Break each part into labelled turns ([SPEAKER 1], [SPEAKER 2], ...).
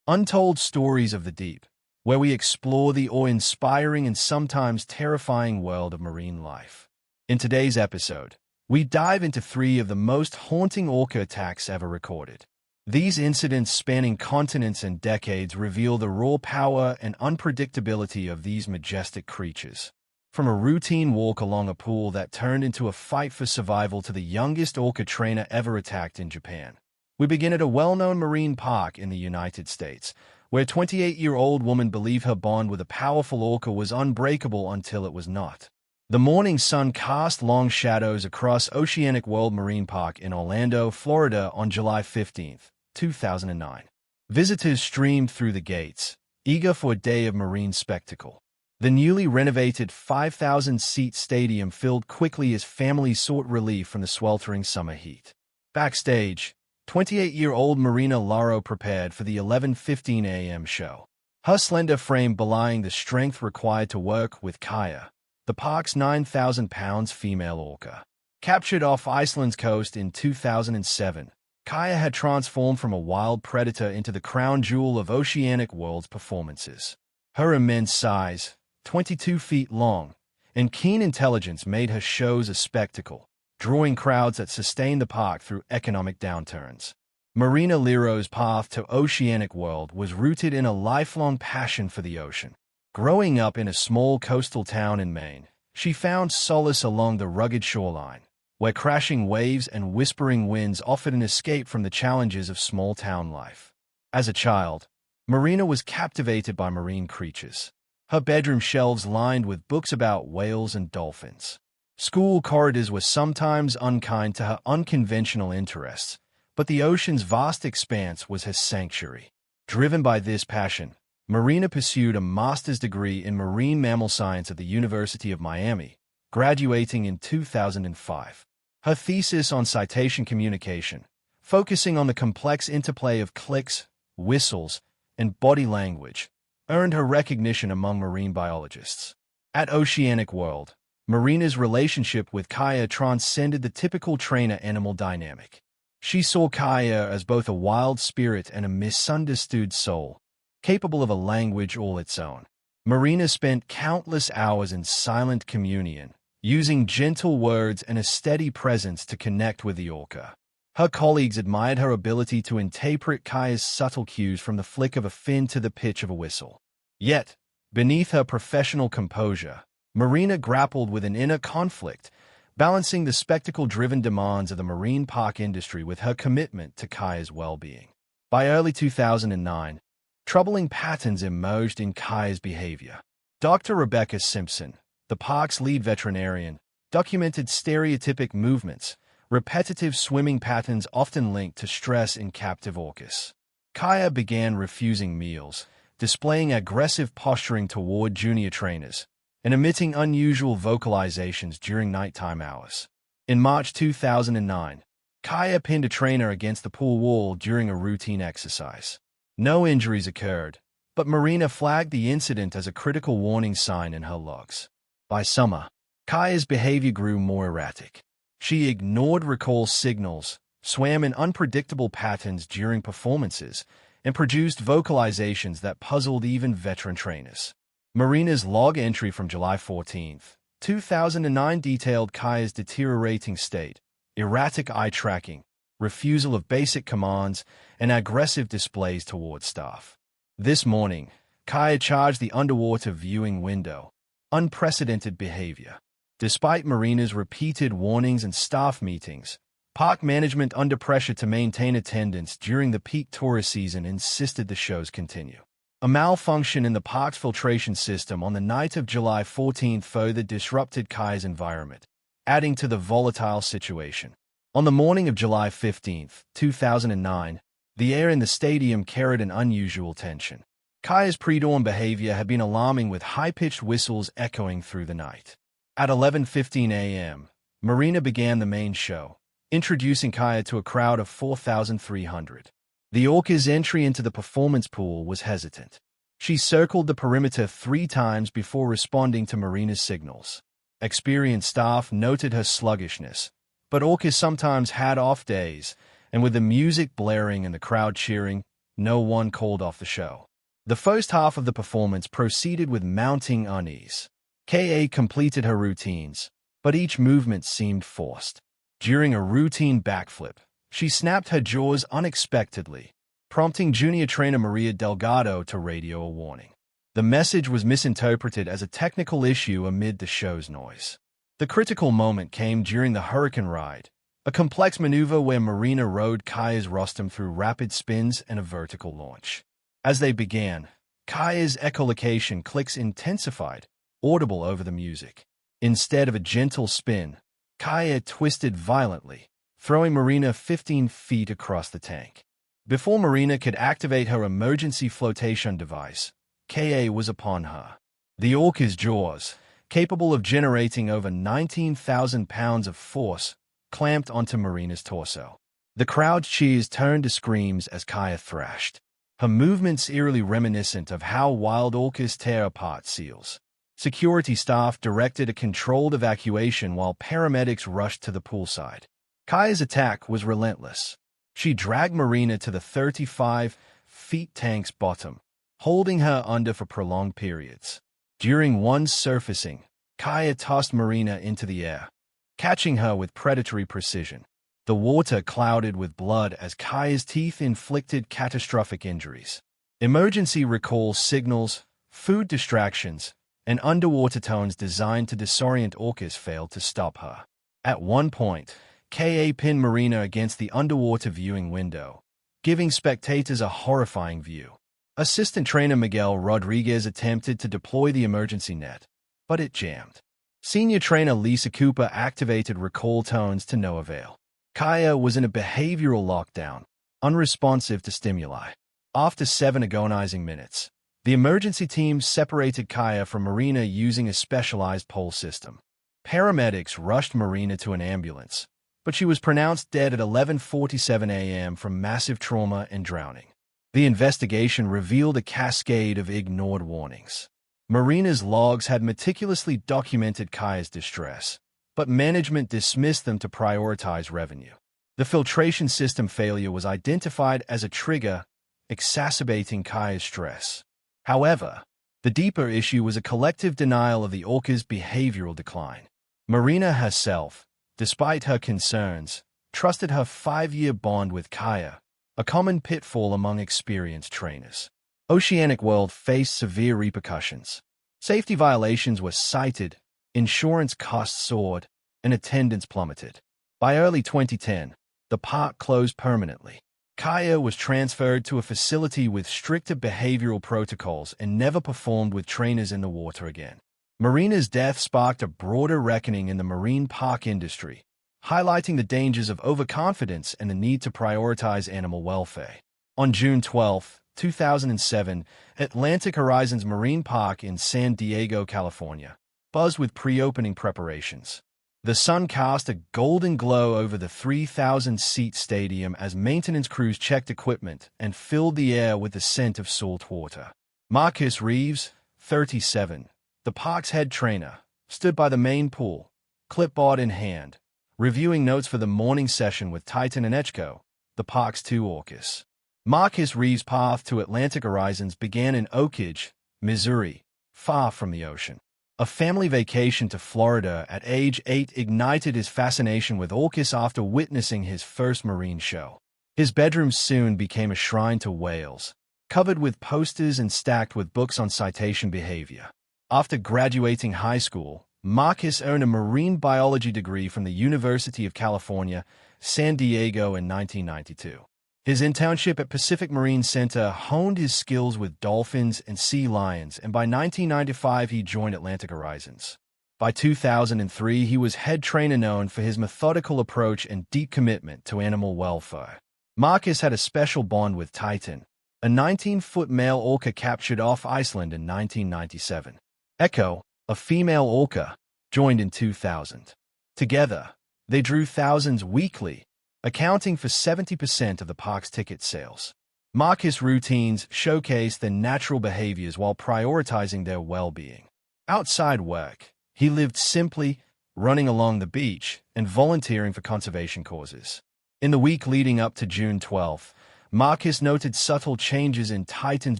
[SPEAKER 1] Untold Stories of the Deep, where we explore the awe-inspiring and sometimes terrifying world of marine life. In today's episode, we dive into three of the most haunting orca attacks ever recorded. These incidents spanning continents and decades reveal the raw power and unpredictability of these majestic creatures. From a routine walk along a pool that turned into a fight for survival to the youngest orca trainer ever attacked in Japan. We begin at a well-known marine park in the United States, where a 28-year-old woman believed her bond with a powerful orca was unbreakable until it was not. The morning sun cast long shadows across Oceanic World Marine Park in Orlando, Florida on July 15, 2009. Visitors streamed through the gates, eager for a day of marine spectacle. The newly renovated 5,000-seat stadium filled quickly as families sought relief from the sweltering summer heat. Backstage, 28-year-old Marina Laro prepared for the 11:15 a.m. show. Her slender frame belying the strength required to work with Kaya, the park's 9,000-pound female orca. Captured off Iceland's coast in 2007, Kaya had transformed from a wild predator into the crown jewel of Oceanic World's performances. Her immense size, 22 feet long, and keen intelligence made her shows a spectacle, drawing crowds that sustained the park through economic downturns. Marina Laro's path to Oceanic World was rooted in a lifelong passion for the ocean. Growing up in a small coastal town in Maine, she found solace along the rugged shoreline, where crashing waves and whispering winds offered an escape from the challenges of small-town life. As a child, Marina was captivated by marine creatures. Her bedroom shelves lined with books about whales and dolphins. School corridors were sometimes unkind to her unconventional interests, but the ocean's vast expanse was her sanctuary. Driven by this passion, Marina pursued a master's degree in marine mammal science at the University of Miami, graduating in 2005. Her thesis on citation communication, focusing on the complex interplay of clicks, whistles, and body language, earned her recognition among marine biologists. At Oceanic World, Marina's relationship with Kaya transcended the typical trainer-animal dynamic. She saw Kaya as both a wild spirit and a misunderstood soul, capable of a language all its own. Marina spent countless hours in silent communion, using gentle words and a steady presence to connect with the orca. Her colleagues admired her ability to interpret Kaya's subtle cues from the flick of a fin to the pitch of a whistle. Yet, beneath her professional composure, Marina grappled with an inner conflict, balancing the spectacle-driven demands of the marine park industry with her commitment to Kaya's well-being. By early 2009, troubling patterns emerged in Kaya's behavior. Dr. Rebecca Simpson, the park's lead veterinarian, documented stereotypic movements, repetitive swimming patterns often linked to stress in captive orcas. Kaya began refusing meals, displaying aggressive posturing toward junior trainers, and emitting unusual vocalizations during nighttime hours. In March 2009, Kaya pinned a trainer against the pool wall during a routine exercise. No injuries occurred, but Marina flagged the incident as a critical warning sign in her logs. By summer, Kaya's behavior grew more erratic. She ignored recall signals, swam in unpredictable patterns during performances, and produced vocalizations that puzzled even veteran trainers. Marina's log entry from July 14, 2009 detailed Kaya's deteriorating state, erratic eye tracking, refusal of basic commands, and aggressive displays toward staff. This morning, Kaya charged the underwater viewing window, unprecedented behavior. Despite Marina's repeated warnings and staff meetings, park management under pressure to maintain attendance during the peak tourist season insisted the shows continue. A malfunction in the park's filtration system on the night of July 14 further disrupted Kaya's environment, adding to the volatile situation. On the morning of July 15, 2009, the air in the stadium carried an unusual tension. Kaya's pre-dawn behavior had been alarming, with high-pitched whistles echoing through the night. At 11:15 a.m., Marina began the main show, introducing Kaya to a crowd of 4,300. The orca's entry into the performance pool was hesitant. She circled the perimeter 3 times before responding to Marina's signals. Experienced staff noted her sluggishness, but orcas sometimes had off days, and with the music blaring and the crowd cheering, no one called off the show. The first half of the performance proceeded with mounting unease. Ka completed her routines, but each movement seemed forced. During a routine backflip, she snapped her jaws unexpectedly, prompting junior trainer Maria Delgado to radio a warning. The message was misinterpreted as a technical issue amid the show's noise. The critical moment came during the Hurricane Ride, a complex maneuver where Marina rode Kaya's rostrum through rapid spins and a vertical launch. As they began, Kaya's echolocation clicks intensified, audible over the music. Instead of a gentle spin, Kaya twisted violently, throwing Marina 15 feet across the tank. Before Marina could activate her emergency flotation device, Ka was upon her. The orca's jaws, capable of generating over 19,000 pounds of force, clamped onto Marina's torso. The crowd's cheers turned to screams as Kaya thrashed, her movements eerily reminiscent of how wild orcas tear apart seals. Security staff directed a controlled evacuation while paramedics rushed to the poolside. Kaya's attack was relentless. She dragged Marina to the 35-foot tank's bottom, holding her under for prolonged periods. During one surfacing, Kaya tossed Marina into the air, catching her with predatory precision. The water clouded with blood as Kaya's teeth inflicted catastrophic injuries. Emergency recall signals, food distractions, and underwater tones designed to disorient orcas failed to stop her. At one point, Ka pinned Marina against the underwater viewing window, giving spectators a horrifying view. Assistant trainer Miguel Rodriguez attempted to deploy the emergency net, but it jammed. Senior trainer Lisa Cooper activated recall tones to no avail. Kaya was in a behavioral lockdown, unresponsive to stimuli. After 7 agonizing minutes, the emergency team separated Kaya from Marina using a specialized pole system. Paramedics rushed Marina to an ambulance, but she was pronounced dead at 11:47 a.m. from massive trauma and drowning. The investigation revealed a cascade of ignored warnings. Marina's logs had meticulously documented Kaya's distress, but management dismissed them to prioritize revenue. The filtration system failure was identified as a trigger, exacerbating Kaya's stress. However, the deeper issue was a collective denial of the orca's behavioral decline. Marina herself, despite her concerns, trusted her 5-year bond with Kaya, a common pitfall among experienced trainers. Oceanic World faced severe repercussions. Safety violations were cited, insurance costs soared, and attendance plummeted. By early 2010, the park closed permanently. Kaya was transferred to a facility with stricter behavioral protocols and never performed with trainers in the water again. Marina's death sparked a broader reckoning in the marine park industry, highlighting the dangers of overconfidence and the need to prioritize animal welfare. On June 12, 2007, Atlantic Horizon's Marine Park in San Diego, California, buzzed with pre-opening preparations. The sun cast a golden glow over the 3,000-seat stadium as maintenance crews checked equipment and filled the air with the scent of salt water. Marcus Reeves, 37, the park's head trainer, stood by the main pool, clipboard in hand, reviewing notes for the morning session with Titan and Echko, the park's 2 orcas. Marcus Reeves' path to Atlantic Horizons began in Oak Ridge, Missouri, far from the ocean. A family vacation to Florida at age 8 ignited his fascination with orcas after witnessing his first marine show. His bedroom soon became a shrine to whales, covered with posters and stacked with books on citation behavior. After graduating high school, Marcus earned a marine biology degree from the University of California, San Diego in 1992. His internship at Pacific Marine Center honed his skills with dolphins and sea lions, and by 1995 he joined Atlantic Horizons. By 2003, he was head trainer known for his methodical approach and deep commitment to animal welfare. Marcus had a special bond with Titan, a 19-foot male orca captured off Iceland in 1997. Echo, a female orca, joined in 2000. Together, they drew thousands weekly, accounting for 70% of the park's ticket sales. Marcus' routines showcased their natural behaviors while prioritizing their well-being. Outside work, he lived simply, running along the beach and volunteering for conservation causes. In the week leading up to June 12, Marcus noted subtle changes in Titan's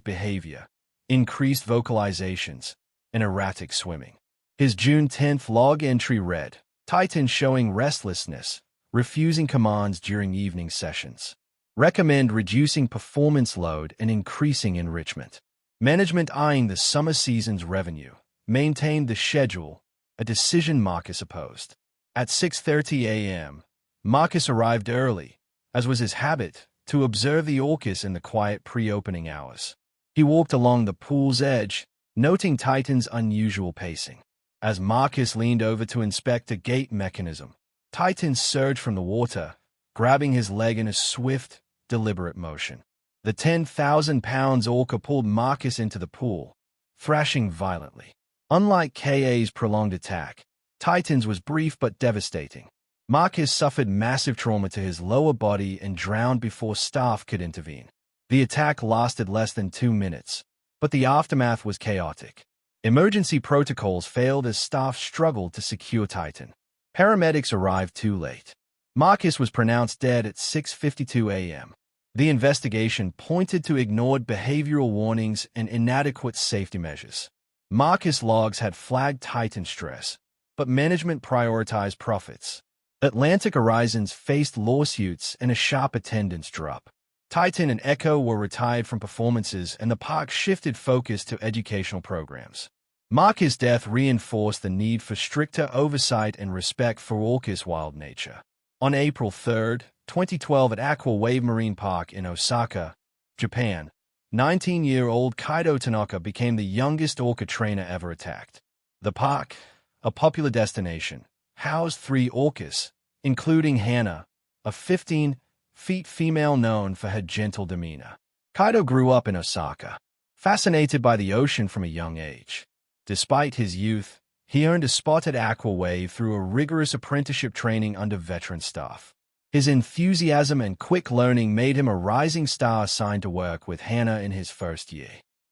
[SPEAKER 1] behavior, increased vocalizations, and erratic swimming. His June 10th log entry read, Titan showing restlessness, refusing commands during evening sessions. Recommend reducing performance load and increasing enrichment. Management eyeing the summer season's revenue. Maintained the schedule, a decision Marcus opposed. At 6:30 a.m., Marcus arrived early, as was his habit, to observe the orcas in the quiet pre-opening hours. He walked along the pool's edge, noting Titan's unusual pacing. As Marcus leaned over to inspect a gate mechanism, Titan surged from the water, grabbing his leg in a swift, deliberate motion. The 10,000-pound orca pulled Marcus into the pool, thrashing violently. Unlike Ka's prolonged attack, Titan's was brief but devastating. Marcus suffered massive trauma to his lower body and drowned before staff could intervene. The attack lasted less than 2 minutes, but the aftermath was chaotic. Emergency protocols failed as staff struggled to secure Titan. Paramedics arrived too late. Marcus was pronounced dead at 6:52 a.m. The investigation pointed to ignored behavioral warnings and inadequate safety measures. Marcus logs had flagged Titan stress, but management prioritized profits. Atlantic Horizons faced lawsuits and a sharp attendance drop. Titan and Echo were retired from performances, and the park shifted focus to educational programs. Marcus' death reinforced the need for stricter oversight and respect for orcas' wild nature. On April 3, 2012 at Aqua Wave Marine Park in Osaka, Japan, 19-year-old Kaido Tanaka became the youngest orca trainer ever attacked. The park, a popular destination, housed 3 orcas, including Hannah, a 15-feet female known for her gentle demeanor. Kaido grew up in Osaka, fascinated by the ocean from a young age. Despite his youth, he earned a spot at Aqua Wave through a rigorous apprenticeship training under veteran staff. His enthusiasm and quick learning made him a rising star assigned to work with Hannah in his first year.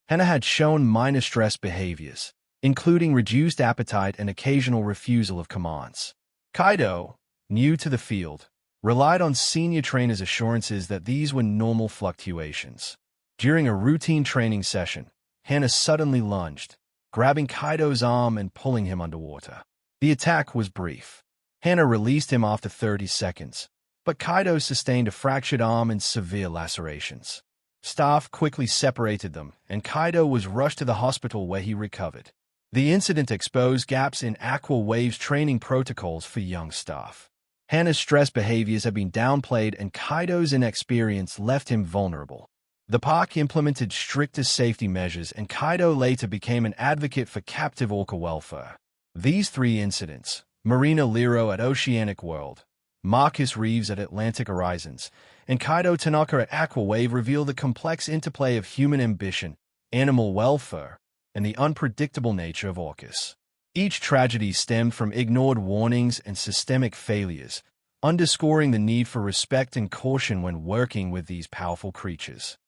[SPEAKER 1] Hannah had shown minor stress behaviors, including reduced appetite and occasional refusal of commands. Kaido, new to the field, relied on senior trainers' assurances that these were normal fluctuations. During a routine training session, Hannah suddenly lunged, grabbing Kaido's arm and pulling him underwater. The attack was brief. Hannah released him after 30 seconds, but Kaido sustained a fractured arm and severe lacerations. Staff quickly separated them, and Kaido was rushed to the hospital where he recovered. The incident exposed gaps in Aqua Wave's training protocols for young staff. Hannah's stress behaviors had been downplayed, and Kaido's inexperience left him vulnerable. The park implemented stricter safety measures, and Kaido later became an advocate for captive orca welfare. These 3 incidents, Marina Laro at Oceanic World, Marcus Reeves at Atlantic Horizons, and Kaido Tanaka at Aqua Wave, reveal the complex interplay of human ambition, animal welfare, and the unpredictable nature of orcas. Each tragedy stemmed from ignored warnings and systemic failures, underscoring the need for respect and caution when working with these powerful creatures.